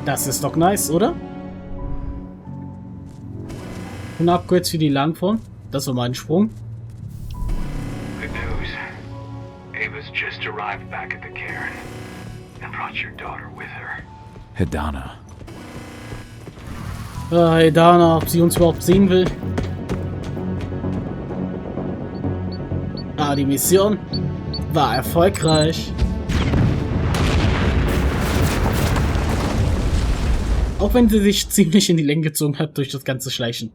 Das ist doch nice, oder? Und Upgrades für die Langform. Das war mein Sprung. Good news. Ava's just arrived back at the cairn and brought your daughter with her. Hedana. Hey Dana, ob sie uns überhaupt sehen will. Ah, die Mission war erfolgreich. Auch wenn sie sich ziemlich in die Länge gezogen hat durch das ganze Schleichen.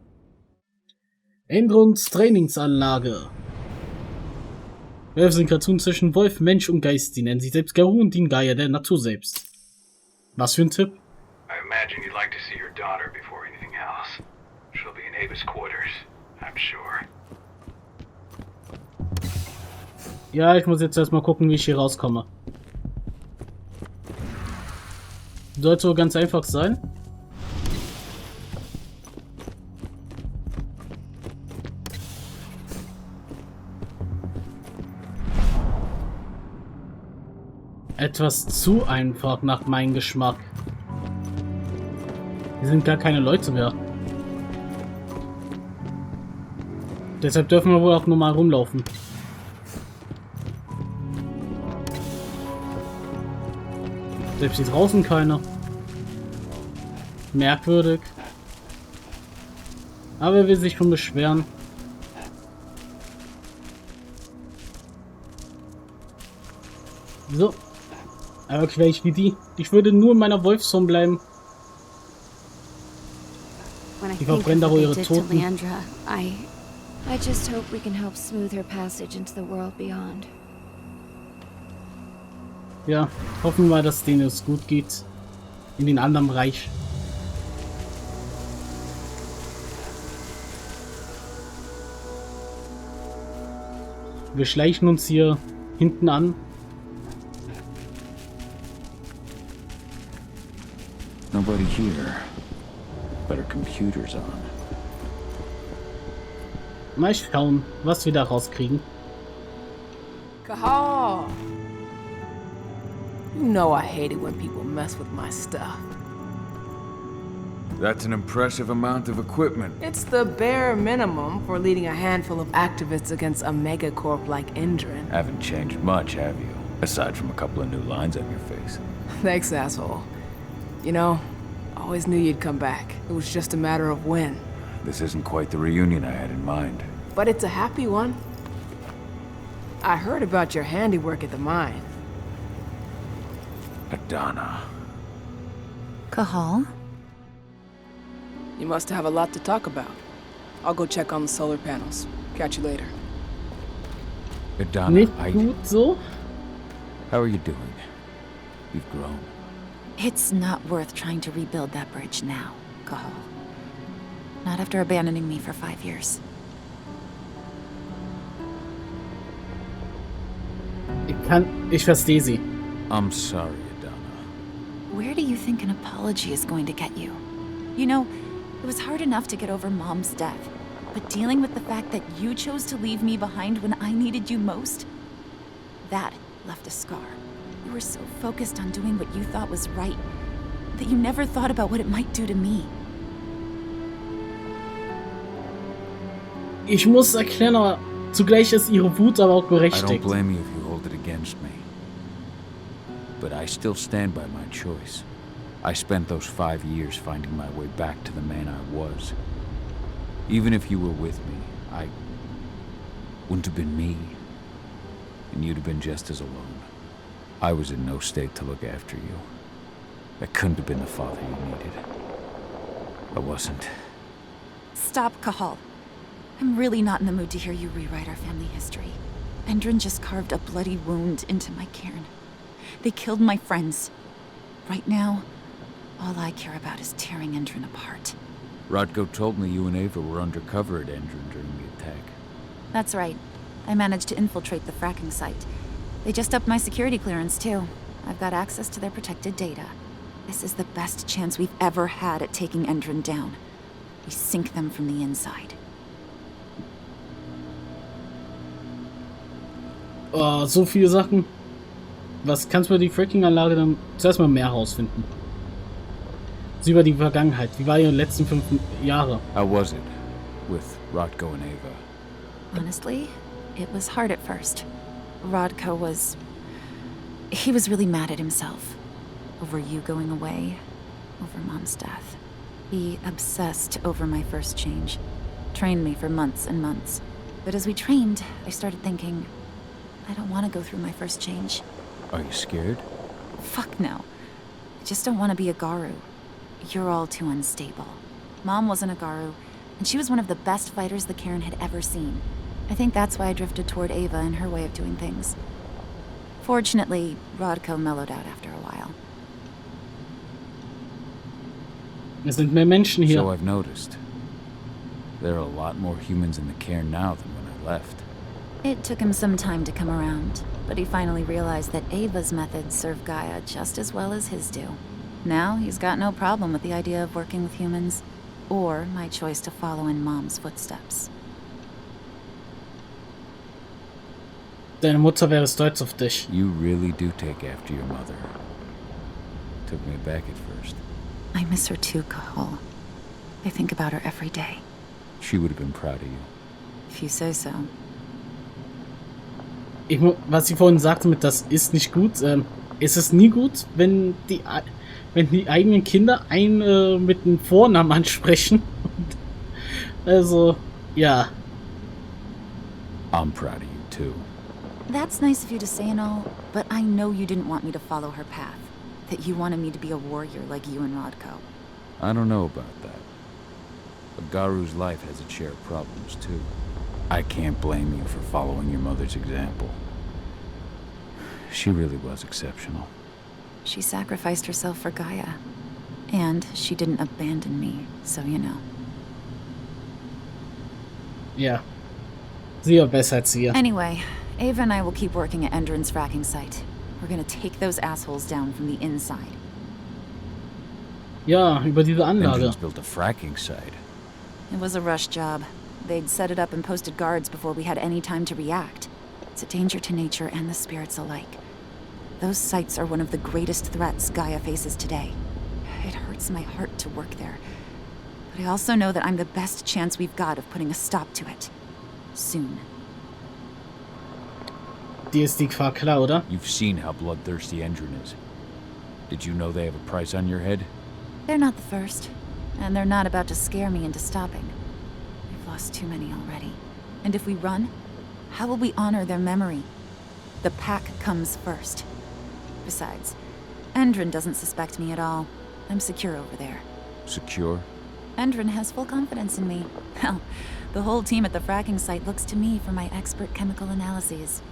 Endrunds Trainingsanlage. Werwolf sind Kreaturen zwischen Wolf, Mensch und Geist. Sie nennen sich selbst Garu und dienen Gaia der Natur selbst. Was für ein Tipp? I imagine you'd like to see your daughter before anything else. She'll be in Ava's quarters, I'm sure. Ja, ich muss jetzt erstmal gucken, wie ich hier rauskomme. Sollte wohl ganz einfach sein. Etwas zu einfach nach meinem Geschmack. Hier sind gar keine Leute mehr. Deshalb dürfen wir wohl auch normal rumlaufen. Selbst hier draußen keiner. Merkwürdig. Aber er will sich schon beschweren. So. Aber gleich wie die. Ich würde nur in meiner Wolfsform bleiben. Die verbrennen da wohl ihre Toten. I just hope we can help smooth her passage into the world beyond. Ja, hoffen wir, dass denen es gut geht. In den anderen Bereich. Wir schleichen uns hier hinten an. Nobody here. But our computer's on. Mal schauen, was wir da rauskriegen. Kahal! You know I hate it when people mess with my stuff. That's an impressive amount of equipment. It's the bare minimum for leading a handful of activists against a megacorp like Indran. Haven't changed much, have you? Aside from a couple of new lines on your face. Thanks, asshole. You know, I always knew you'd come back. It was just a matter of when. This isn't quite the reunion I had in mind. But it's a happy one. I heard about your handiwork at the mine. Hedana. Kahal? You must have a lot to talk about. I'll go check on the solar panels. Catch you later. Hedana, Nicht gut so? How are you doing? You've grown. It's not worth trying to rebuild that bridge now, Kahal. Not after abandoning me for 5 years. Ich verstehe sie. I'm sorry, Hedana. Where do you think an apology is going to get you? You know, it was hard enough to get over Mom's death, but dealing with the fact that you chose to leave me behind when I needed you most, that left a scar. You were so focused on doing what you thought was right, that you never thought about what it might do to me. Ich muss erklären, aber zugleich ist ihre Wut aber auch I don't berechtigt. blame you if you hold it against me. But I still stand by my choice. I spent those 5 years finding my way back to the man I was. Even if you were with me, I wouldn't have been me. And you'd have been just as alone. I was in no state to look after you. I couldn't have been the father you needed. I wasn't. Stop, Kahal. I'm really not in the mood to hear you rewrite our family history. Endrin just carved a bloody wound into my cairn. They killed my friends. Right now, all I care about is tearing Endrin apart. Rodko told me you and Ava were undercover at Endrin during the attack. That's right. I managed to infiltrate the fracking site. They just upped my security clearance, too. I've got access to their protected data. This is the best chance we've ever had at taking Endrin down. We sink them from the inside. Oh, so viele Sachen. Was kannst du bei die Fracking-Anlage dann zuerst mal mehr herausfinden? Sie über die Vergangenheit. Wie war Ihre letzten 5 Jahre? How was it with Rotko and Ava? Honestly, it was hard at first. Rodko was... He was really mad at himself. Over you going away. Over Mom's death. He obsessed over my first change. Trained me for months and months. But as we trained, I started thinking, I don't want to go through my first change. Are you scared? Fuck no. I just don't want to be a Garu. You're all too unstable. Mom wasn't a Garu, and she was one of the best fighters the Cairn had ever seen. I think that's why I drifted toward Ava and her way of doing things. Fortunately, Rodko mellowed out after a while. Es sind mehr Menschen hier. So I've noticed. There are a lot more humans in the Cairn now than when I left. It took him some time to come around, but he finally realized that Ava's methods serve Gaia just as well as his do. Now he's got no problem with the idea of working with humans, or my choice to follow in Mom's footsteps. Deine Mutter wäre stolz auf dich. You really do take after your mother. Took me aback at first. I miss her too, Cahal. I think about her every day. She would have been proud of you. If you say so. Was ich vorhin sagte mit, das ist nicht gut. Es ist nie gut, wenn die eigenen Kinder einen mit einem Vornamen ansprechen. Also, ja. I'm proud of you too. That's nice of you to say and all, but I know you didn't want me to follow her path. That you wanted me to be a warrior like you and Rodko. I don't know about that. A Garu's life has its share of problems too. I can't blame you for following your mother's example. She really was exceptional. She sacrificed herself for Gaia. And she didn't abandon me, so you know. Ja. Sie war besser als ihr. Anyway, Ava and I will keep working at Endron's fracking site. We're gonna take those assholes down from the inside. Ja, über diese Anlage. Engines built a fracking site. It was a rush job. They'd set it up and posted guards before we had any time to react. It's a danger to nature and the spirits alike. Those sites are one of the greatest threats Gaia faces today. It hurts my heart to work there. But I also know that I'm the best chance we've got of putting a stop to it. Soon. Dir ist die Gefahr klar, oder? You've seen how bloodthirsty Endron is. Did you know they have a price on your head? They're not the first. And they're not about to scare me into stopping. We've lost too many already. And if we run, how will we honor their memory? The pack comes first. Besides, Endron doesn't suspect me at all. I'm secure over there. Secure? Endron has full confidence in me. Hell, the whole team at the fracking site looks to me for my expert chemical analyses.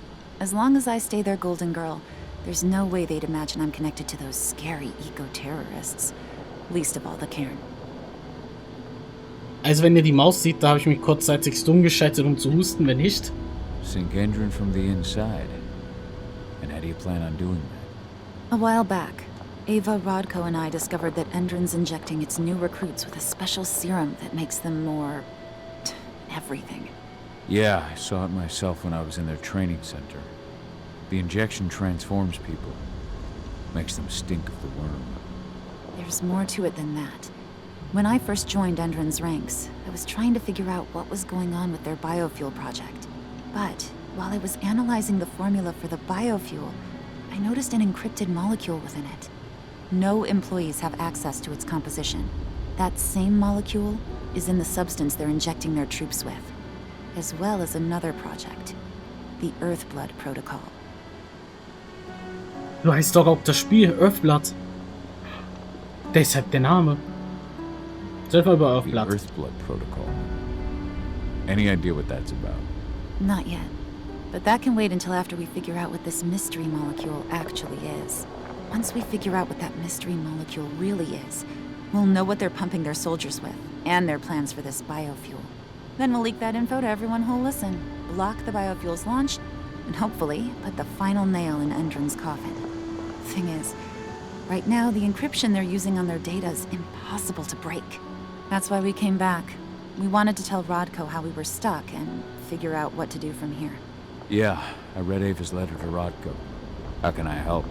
As long as I stay their golden girl, there's no way they'd imagine I'm connected to those scary eco-terrorists. Least of all the Cairn. Also wenn ihr die Maus sieht, da habe ich mich kurzzeitig stumm geschaltet, um zu husten, wenn nicht. Sink Endron from the inside. And how do you plan on doing that? A while back, Ava, Rodko, and I discovered that Endron's injecting its new recruits with a special serum that makes them more... everything. Yeah, I saw it myself when I was in their training center. The injection transforms people. Makes them stink of the worm. There's more to it than that. When I first joined Endron's ranks, I was trying to figure out what was going on with their biofuel project. But while I was analyzing the formula for the biofuel, I noticed an encrypted molecule within it. No employees have access to its composition. That same molecule is in the substance they're injecting their troops with, as well as another project, the Earthblood Protocol. Du heißt doch auch das Spiel Earthblood. Deshalb der Name. Soll mal über The Earthblood. Earthblood Protocol. Any idea what that's about? Not yet. But that can wait until after we figure out what this mystery molecule actually is. Once we figure out what that mystery molecule really is, we'll know what they're pumping their soldiers with, and their plans for this biofuel. Then we'll leak that info to everyone who'll listen, block the biofuel's launch, and hopefully put the final nail in Endron's coffin. Thing is, right now the encryption they're using on their data is impossible to break. That's why we came back. We wanted to tell Rodko how we were stuck and figure out what to do from here. Yeah, I read Ava's letter to Rodko. How can I help?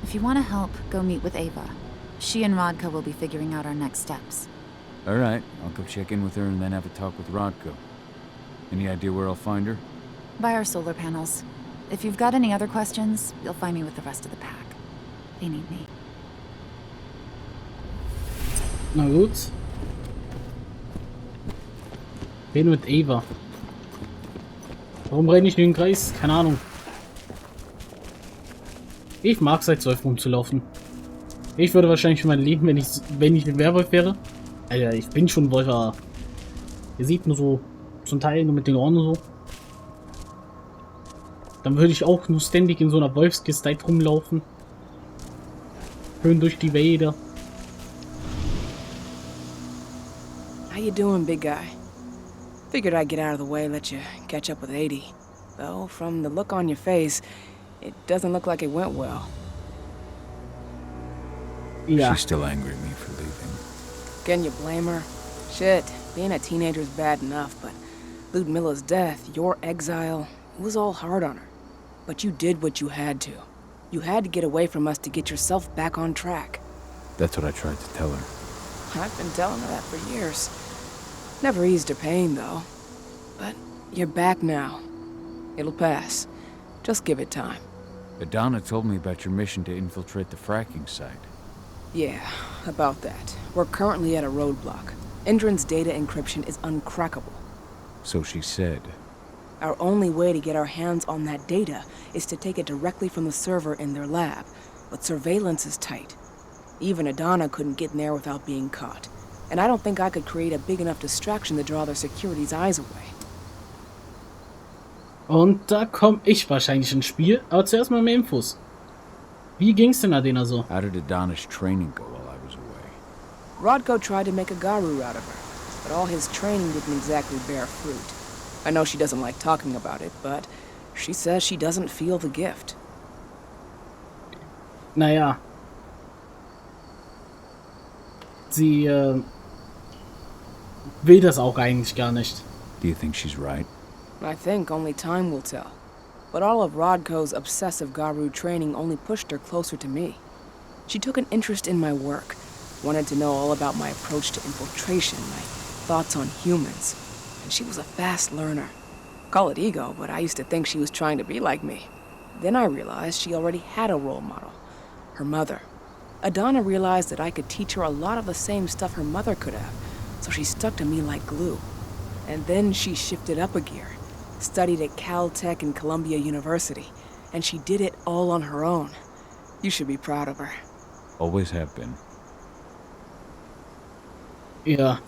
If you want to help, go meet with Ava. She and Rodko will be figuring out our next steps. All right, I'll go check in with her and then have a talk with Rodko. Any idea where I'll find her? By our solar panels. If you've got any other questions, you'll find me with the rest of the pack. They need me. Na gut. Reden mit Eva. Warum renne ich in den Kreis? Keine Ahnung. Ich mag seit 12 rumzulaufen. Ich würde wahrscheinlich schon mein Leben, wenn ich ein Werwolf wäre. Alter, ich bin schon ein Wolf, aber ihr seht nur so zum Teil nur mit den Ohren und so. Dann würde ich auch nur ständig in so einer Wolfsgestalt rumlaufen. Schön durch die Wälder. How you doing, big guy? Figured I'd get out of the way, let you catch up with 80. Though, from the look on your face, it doesn't look like it went well. Ja. She's still angry at me for leaving. Can you blame her? Shit, being a teenager's bad enough, but Ludmilla's death, your exile, it was all hard on her. But you did what you had to. You had to get away from us to get yourself back on track. That's what I tried to tell her. I've been telling her that for years. Never eased her pain, though. But you're back now. It'll pass. Just give it time. Adana told me about your mission to infiltrate the fracking site. Yeah, about that. We're currently at a roadblock. Indran's data encryption is uncrackable. So she said. Our only way to get our hands on that data is to take it directly from the server in their lab, but surveillance is tight. Even Adana couldn't get in there without being caught. And I don't think I could create a big enough distraction to draw their security's eyes away. Und da komme ich wahrscheinlich ins Spiel, aber zuerst mal mehr Infos. Wie ging's denn Adena so? How did Adana's training go while I was away? Rodko tried to make a Garu out of her, but all his training didn't exactly bear fruit. I know she doesn't like talking about it, but she says she doesn't feel the gift. Naja. Sie will das auch eigentlich gar nicht. Do you think she's right? I think only time will tell. But all of Rodko's obsessive Garu training only pushed her closer to me. She took an interest in my work, wanted to know all about my approach to infiltration, my thoughts on humans. And she was a fast learner. Call it ego, but I used to think she was trying to be like me. Then I realized she already had a role model, her mother. Adana realized that I could teach her a lot of the same stuff her mother could have, so she stuck to me like glue. And then she shifted up a gear, studied at Caltech and Columbia University, and she did it all on her own. You should be proud of her. Always have been. Ja.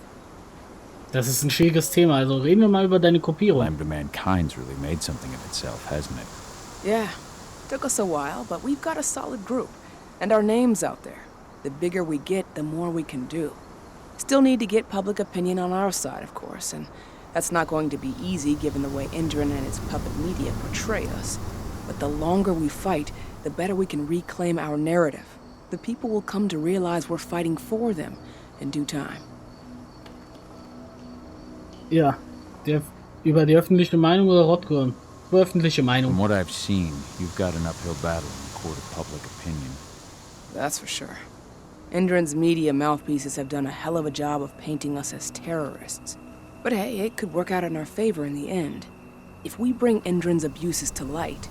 Das ist ein schwieriges Thema, also reden wir mal über deine Gruppierung. Lambda to Mankind's really made something of itself, hasn't it? Yeah, took us a while, but we've got a solid group. And our name's out there. The bigger we get, the more we can do. Still need to get public opinion on our side, of course, and that's not going to be easy given the way Indran and his puppet media portray us. But the longer we fight, the better we can reclaim our narrative. The people will come to realize we're fighting for them in due time. Ja, über die öffentliche Meinung oder Rodko? Über öffentliche Meinung. From what I've seen, you've got an uphill battle in the court of public opinion. That's for sure. Indran's media mouthpieces have done a hell of a job of painting us as terrorists. But hey, it could work out in our favor in the end. If we bring Indran's abuses to light...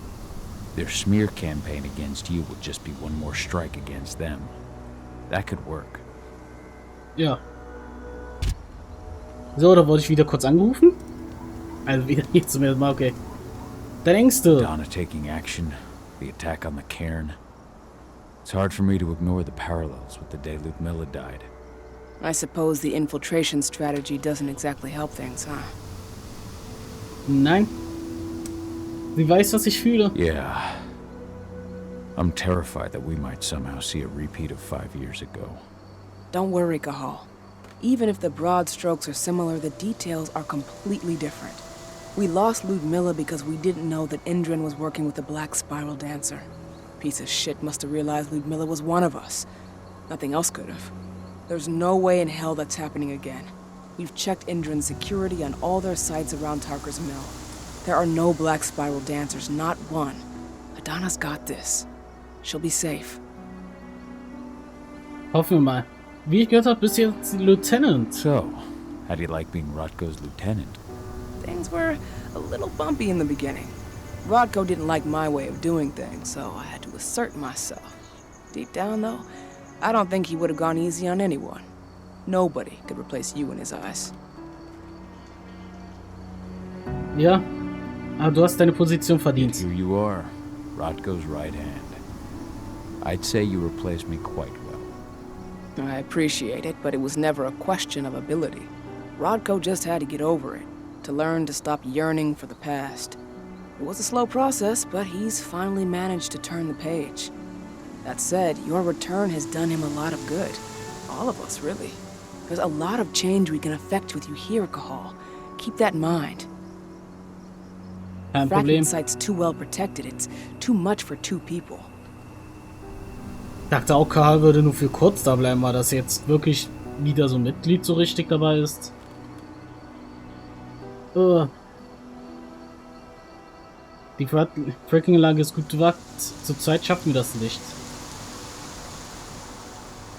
Their smear campaign against you would just be one more strike against them. That could work. Ja. So, da wurde ich wieder kurz angerufen. Also wieder hier zum ersten Mal, okay. Dein Ängste. Donna taking action, the attack on the cairn. It's hard for me to ignore the parallels with the day Ludmilla died. I suppose the infiltration strategy doesn't exactly help things, huh? Nein. Sie weiß, was ich fühle. Yeah. I'm terrified that we might somehow see a repeat of 5 years ago. Don't worry, Cahal. Even if the broad strokes are similar, the details are completely different. We lost Ludmilla because we didn't know that Indran was working with the Black Spiral Dancer. Piece of shit must have realized Ludmilla was one of us. Nothing else could have. There's no way in hell that's happening again. We've checked Indran's security on all their sites around Tarker's Mill. There are no Black Spiral Dancers, not one. Adana's got this. She'll be safe. Hoffen wir mal. Wie ich gehört habe, bist du jetzt Lieutenant. So, how do you like being Rotko's lieutenant? Things were a little bumpy in the beginning. Rodko didn't like my way of doing things, so I had to assert myself. Deep down, though, I don't think he would have gone easy on anyone. Nobody could replace you in his eyes. Ja, aber du hast deine Position verdient. Here you are, Rotko's right hand. I'd say you replaced me quite well. I appreciate it, but it was never a question of ability. Rodko just had to get over it, to learn to stop yearning for the past. It was a slow process, but he's finally managed to turn the page. That said, your return has done him a lot of good. All of us, really. There's a lot of change we can effect with you here, Cahal. Keep that in mind. Kein Fracking Problem. site's too well protected. It's too much for 2 people. Ich dachte auch, Karl würde nur für kurz da bleiben, weil das jetzt wirklich wieder so ein Mitglied so richtig dabei ist. Die Fracking-Anlage ist gut bewacht. Zur Zeit schaffen wir das nicht.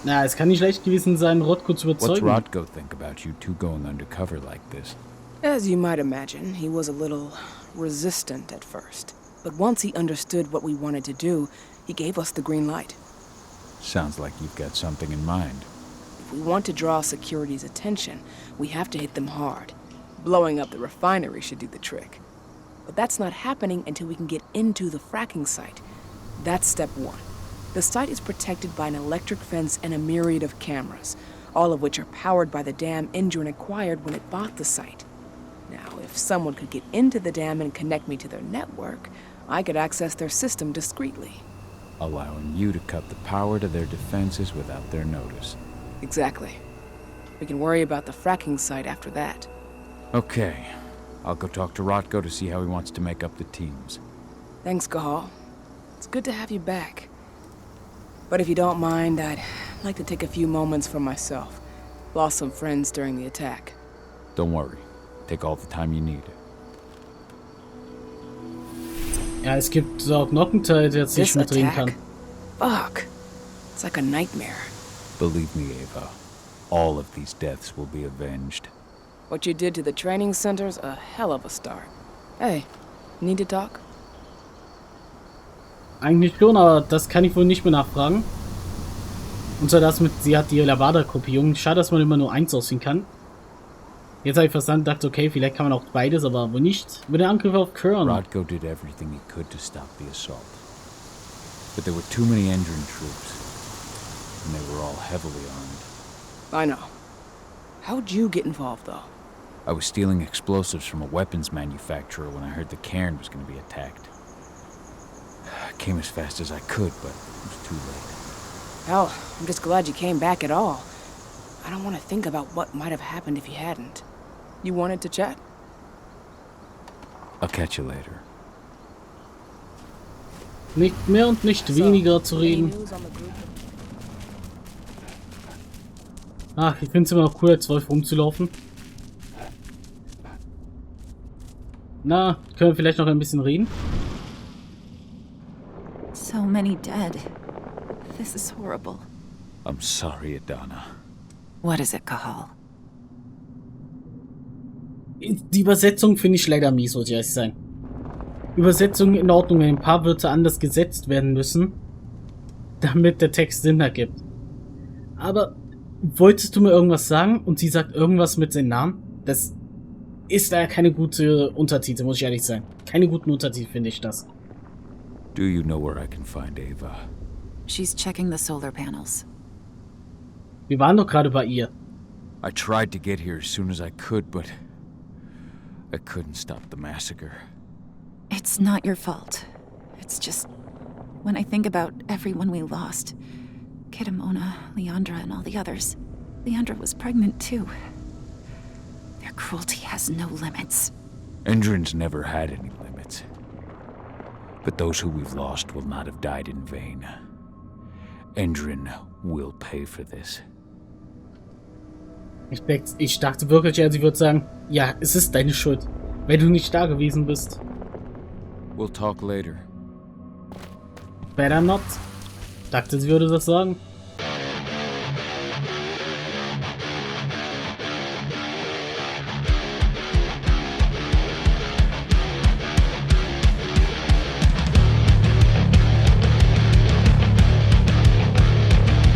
Na, es kann nicht leicht gewesen sein, Rotko zu What's überzeugen. Rotko think about you two going undercover like this? As you might imagine, he was a little resistant at first. But once he understood what we wanted to do, he gave us the green light. Sounds like you've got something in mind. If we want to draw security's attention, we have to hit them hard. Blowing up the refinery should do the trick. But that's not happening until we can get into the fracking site. That's step 1. The site is protected by an electric fence and a myriad of cameras, all of which are powered by the dam Indrin acquired when it bought the site. Now, if someone could get into the dam and connect me to their network, I could access their system discreetly. Allowing you to cut the power to their defenses without their notice. Exactly. We can worry about the fracking site after that. Okay. I'll go talk to Rotko to see how he wants to make up the teams. Thanks, Cahal. It's good to have you back. But if you don't mind, I'd like to take a few moments for myself. Lost some friends during the attack. Don't worry. Take all the time you need. Ja, es gibt auch noch einen Teil, der jetzt nicht This mitreden attack? kann. Fuck. It's like a nightmare. Believe me, Ava. All of these deaths will be avenged. What you did to the training center's a hell of a start. Hey, need to talk? Eigentlich schon, aber das kann ich wohl nicht mehr nachfragen. Und zwar das mit, sie hat die Lavada-Kopierung. Schade, dass man immer nur eins ausziehen kann. Jetzt habe ich verstanden, dachte, okay, vielleicht kann man auch beides, aber wohl nicht. Mit dem Angriff auf Kern. Rotko did everything he could to stop the assault. But there were too many Endrin troops. And they were all heavily armed. I know. How'd you get involved, though? I was stealing explosives from a weapons manufacturer when I heard the cairn was going to be attacked. I came as fast as I could, but it was too late. Hell, I'm just glad you came back at all. I don't want to think about what might have happened if you hadn't. You wanted to chat? I'll catch you later. Nicht mehr und nicht weniger zu Any reden. news on the group? Ach, ich finde es immer noch cool, als Wolf rumzulaufen. Na, können wir vielleicht noch ein bisschen reden? So many dead. This is horrible. I'm sorry, Adana. What is it, Cahal? Die Übersetzung finde ich leider mies, muss ich ehrlich sagen. Übersetzung in Ordnung, wenn ein paar Wörter anders gesetzt werden müssen, damit der Text Sinn ergibt. Aber wolltest du mir irgendwas sagen und sie sagt irgendwas mit seinem Namen? Das ist leider keine gute Untertitel, muss ich ehrlich sein. Keine guten Untertitel finde ich das. Do you know where I can find Ava? She's checking the solar panels. Wir waren doch gerade bei ihr. I tried to get here as soon as I could, but I couldn't stop the massacre. It's not your fault. It's just... when I think about everyone we lost. Kidamona, Leandra, and all the others. Leandra was pregnant, too. Their cruelty has no limits. Endrin's never had any limits. But those who we've lost will not have died in vain. Endrin will pay for this. Ich dachte wirklich, ja, sie würde sagen, ja, es ist deine Schuld, weil du nicht da gewesen bist. We'll talk later. Better not. Dachte, sie würde das sagen.